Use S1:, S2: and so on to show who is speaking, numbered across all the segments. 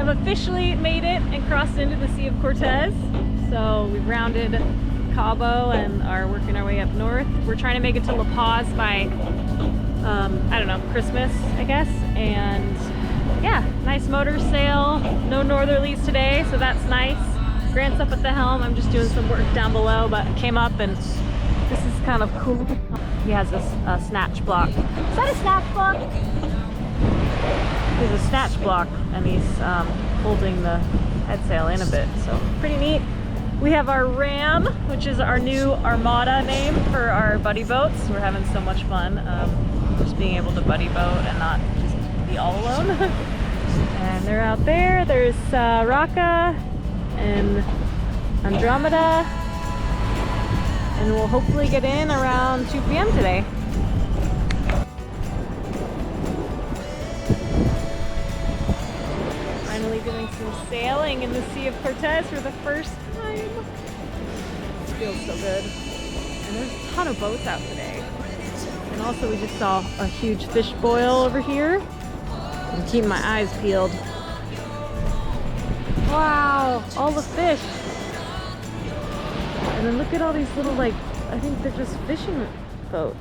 S1: have officially made it and crossed into the Sea of Cortez. So we've rounded Cabo and are working our way up north. We're trying to make it to La Paz by, I don't know, Christmas, I guess. And yeah, nice motor sail. No northerlies today, so that's nice. Grant's up at the helm. I'm just doing some work down below, but came up and this is kind of cool. He has a snatch block. Is that a snatch block? There's a snatch block and he's holding the head sail in a bit, so pretty neat. We have our Ram, which is our new Armada name for our buddy boats. We're having so much fun just being able to buddy boat and not just be all alone. And they're out there. There's Raka and Andromeda. And we'll hopefully get in around 2 p.m. today. Finally doing some sailing in the Sea of Cortez for the first time. It feels so good. And there's a ton of boats out today. And also we just saw a huge fish boil over here. I'm keeping my eyes peeled. Wow, all the fish. And then look at all these little, like, I think they're just fishing boats.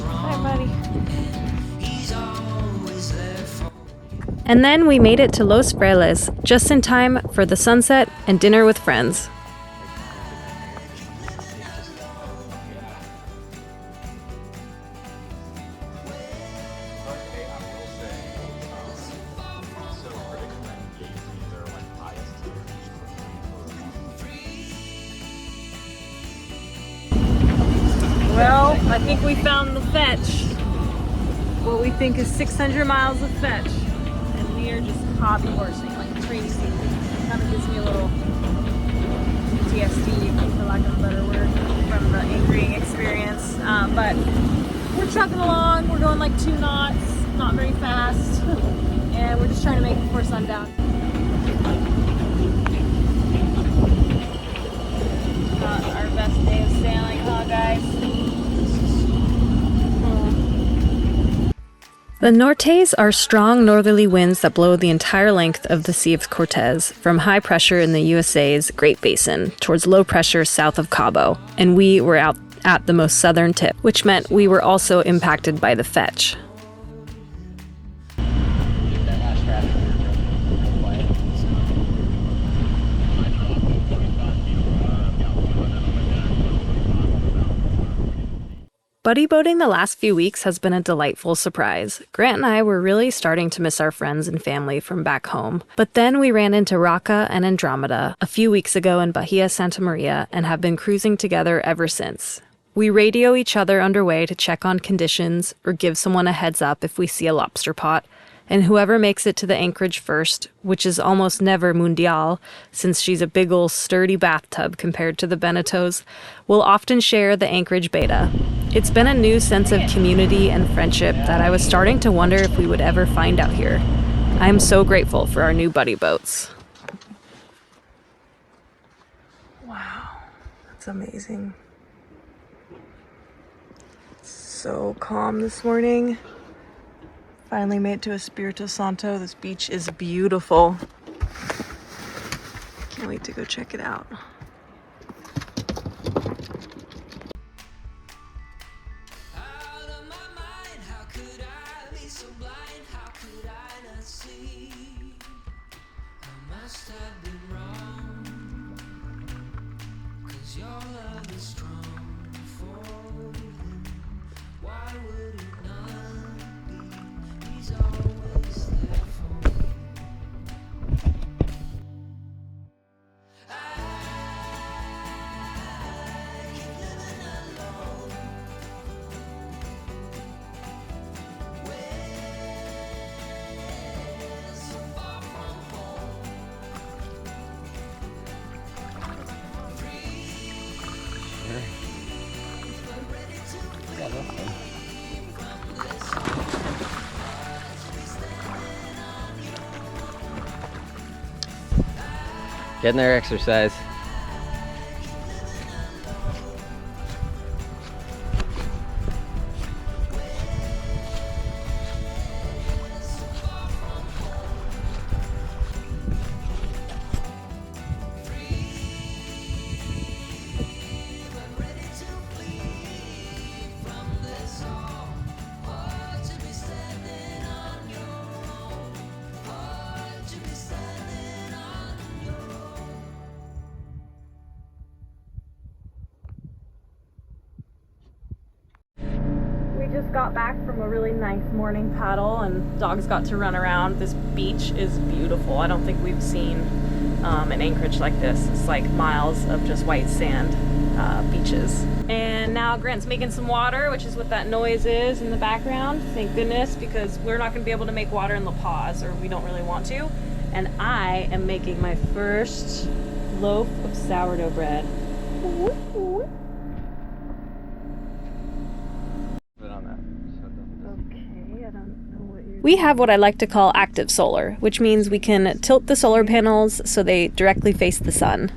S1: Hi, buddy.
S2: And then we made it to Los Frailes, just in time for the sunset and dinner with friends.
S1: Well, I think we found the fetch. What we think is 600 miles of fetch. And we are just hobby horsing like crazy. It kind of gives me a little PTSD, for lack of a better word, from the anchoring experience. But we're trucking along. We're going like 2 knots, not very fast. And we're just trying to make it before sundown. Not our best day of sailing, huh, guys?
S2: The nortes are strong northerly winds that blow the entire length of the Sea of Cortez, from high pressure in the USA's Great Basin towards low pressure south of Cabo, and we were out at the most southern tip, which meant we were also impacted by the fetch. Buddy boating the last few weeks has been a delightful surprise. Grant and I were really starting to miss our friends and family from back home. But then we ran into Raka and Andromeda a few weeks ago in Bahia Santa Maria and have been cruising together ever since. We radio each other underway to check on conditions or give someone a heads up if we see a lobster pot. And whoever makes it to the anchorage first, which is almost never Mundial, since she's a big ol' sturdy bathtub compared to the Benetos, will often share the anchorage beta. It's been a new sense of community and friendship that I was starting to wonder if we would ever find out here. I am so grateful for our new buddy boats.
S1: Wow, that's amazing. It's so calm this morning. Finally made it to Espiritu Santo. This beach is beautiful. Can't wait to go check it out.
S3: Getting their exercise.
S1: We just got back from a really nice morning paddle and dogs got to run around. This beach is beautiful. I don't think we've seen an anchorage like this. It's like miles of just white sand beaches. And now Grant's making some water, which is what that noise is in the background. Thank goodness, because we're not going to be able to make water in La Paz, or we don't really want to. And I am making my first loaf of sourdough bread.
S2: We have what I like to call active solar, which means we can tilt the solar panels so they directly face the sun.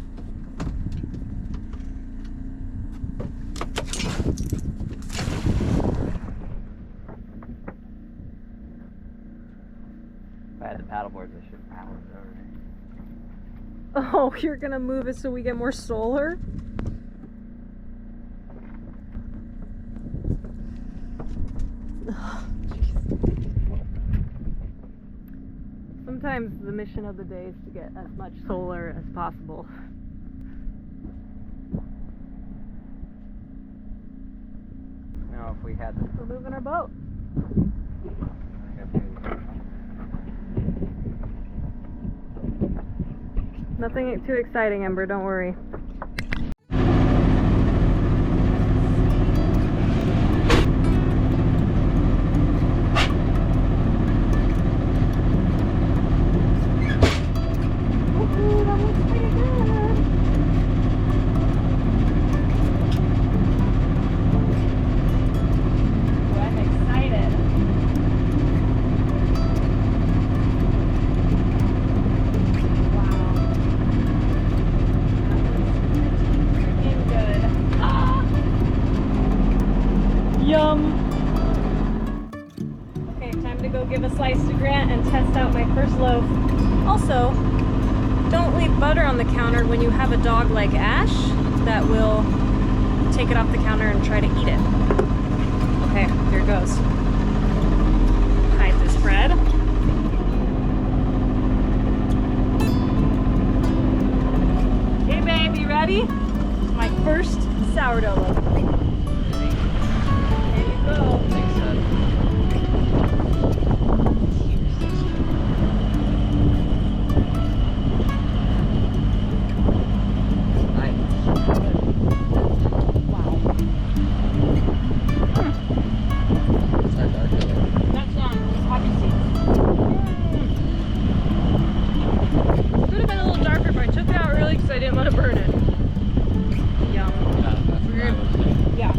S3: If I had the paddle boards, I should paddle it over.
S1: Oh, you're gonna move it so we get more solar? Sometimes the mission of the day is to get as much solar as possible.
S3: Now, if we had the
S1: We're moving our boat. Nothing too exciting, Ember, don't worry. Yum! Okay, time to go give a slice to Grant and test out my first loaf. Also, don't leave butter on the counter when you have a dog like Ash that will take it off the counter and try to eat it. Okay, here it goes. Hide this bread. Okay, babe, you ready? My first sourdough loaf. Go.
S3: Thanks, Dad. Nice.
S1: Wow.
S3: It's that dark color.
S1: That's poppy seeds. Could have been a little darker, but I took it out early because I didn't want to burn it. Yum.
S3: That's what I was saying.
S1: Yeah.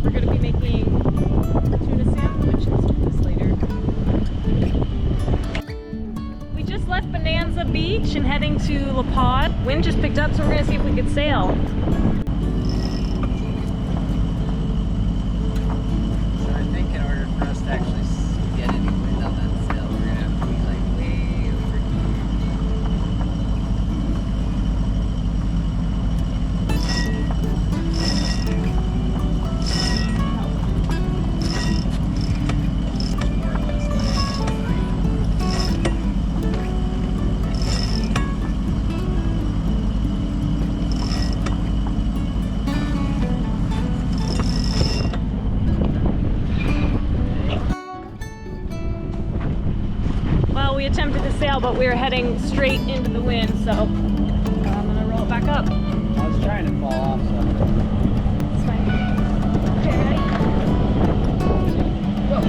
S1: We're going to be making tuna sandwiches with this later. We just left Bonanza Beach and heading to La Paz. Wind just picked up, so we're going to see if we could sail.
S3: So I think in order for us to actually get any wind on that sail, we're gonna have to be like way over more or less
S1: Well, we attempted to sail, but we were heading straight into the wind, so I'm going to roll it back up.
S3: I was trying to fall off, so
S1: It's fine. Okay, ready? Whoa.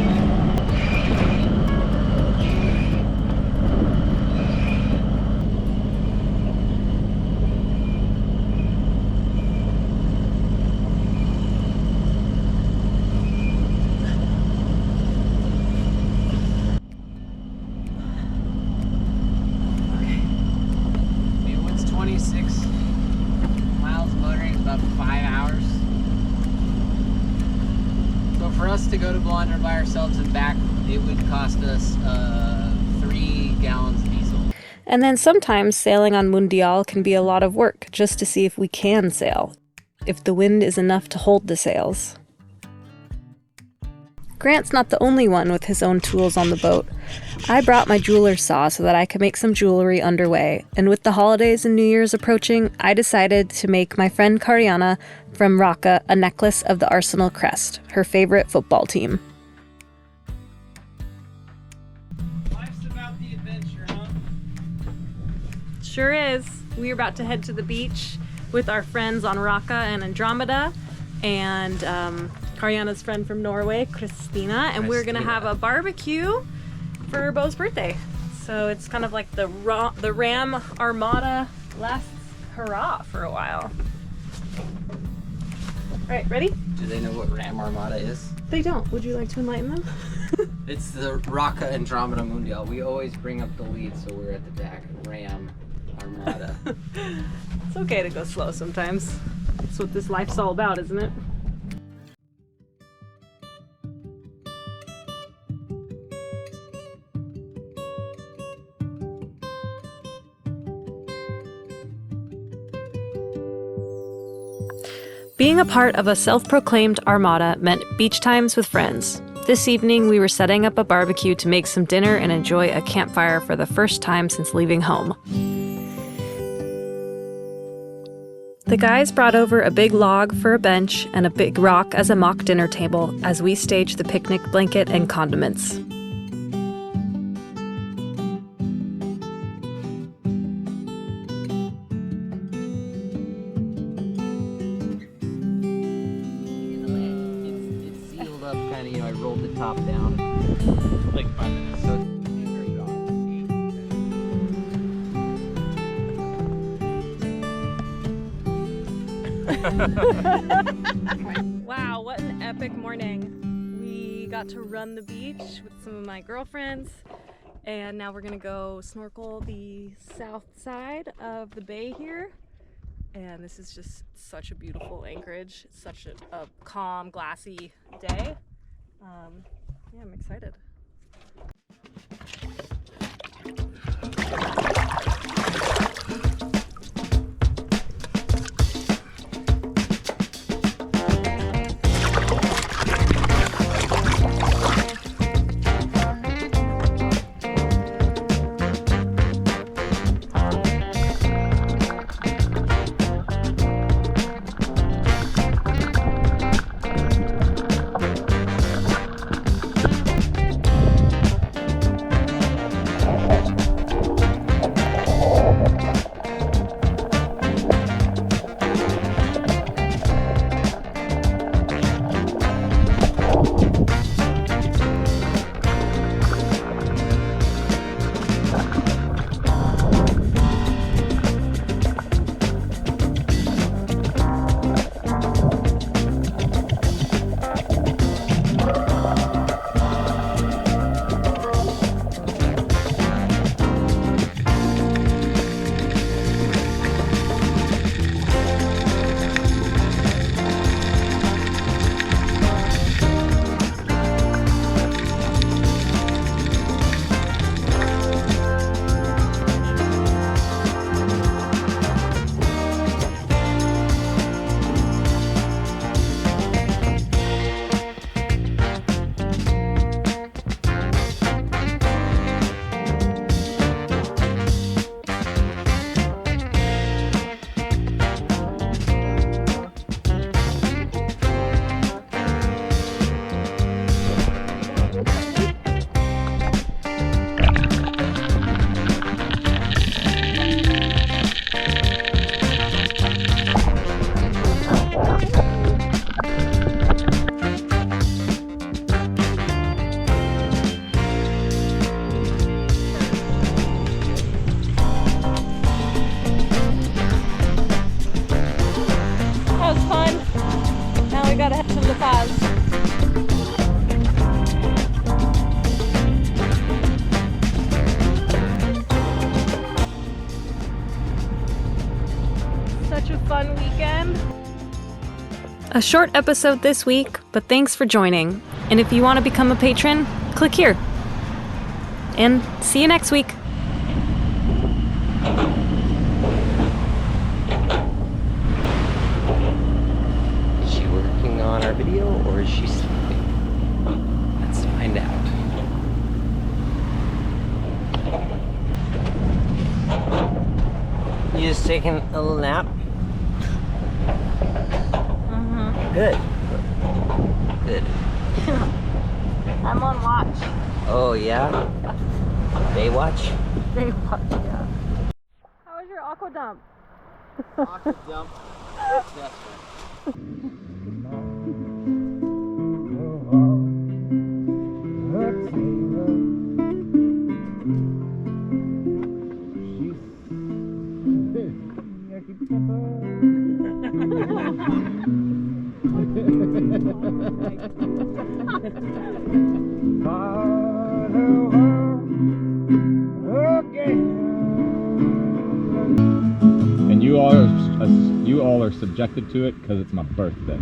S3: hours. So for us to go to Blonder by ourselves and back, it would cost us 3 gallons of diesel.
S2: And then sometimes sailing on Mundial can be a lot of work just to see if we can sail, if the wind is enough to hold the sails. Grant's not the only one with his own tools on the boat. I brought my jeweler's saw so that I could make some jewelry underway, and with the holidays and New Year's approaching, I decided to make my friend Kariana from Raqqa a necklace of the Arsenal crest, her favorite football team.
S3: Life's about the adventure, huh?
S1: Sure is. We're about to head to the beach with our friends on Raqqa and Andromeda, and Kariana's friend from Norway, Christina, and we're gonna have a barbecue for Beau's birthday. So it's kind of like the Ram Armada last hurrah for a while. All right, ready?
S3: Do they know what Ram Armada is?
S1: They don't. Would you like to enlighten them?
S3: It's the Raqqa Andromeda Mundial. We always bring up the lead, so we're at the back. Ram Armada.
S1: It's okay to go slow sometimes. That's what this life's all about, isn't it?
S2: Being a part of a self-proclaimed armada meant beach times with friends. This evening, we were setting up a barbecue to make some dinner and enjoy a campfire for the first time since leaving home. The guys brought over a big log for a bench and a big rock as a mock dinner table as we staged the picnic blanket and condiments.
S3: It's sealed up, kind of. I rolled the top down. Like 5 minutes. So
S1: Wow, what an epic morning. We got to run the beach with some of my girlfriends, and now we're gonna go snorkel the south side of the bay here. And this is just such a beautiful anchorage. It's such a calm, glassy day. Yeah, I'm excited.
S2: A short episode this week, but thanks for joining. And if you want to become a patron, click here. And see you next week.
S4: Is she working on our video or is she sleeping? Let's find out. You just taking a little nap? Good. Good.
S1: I'm on watch.
S4: Oh yeah? Day watch?
S1: They watch, yeah. How was your aqua dump?
S3: Aqua dump. Desperate.
S5: And you all are subjected to it because it's my birthday.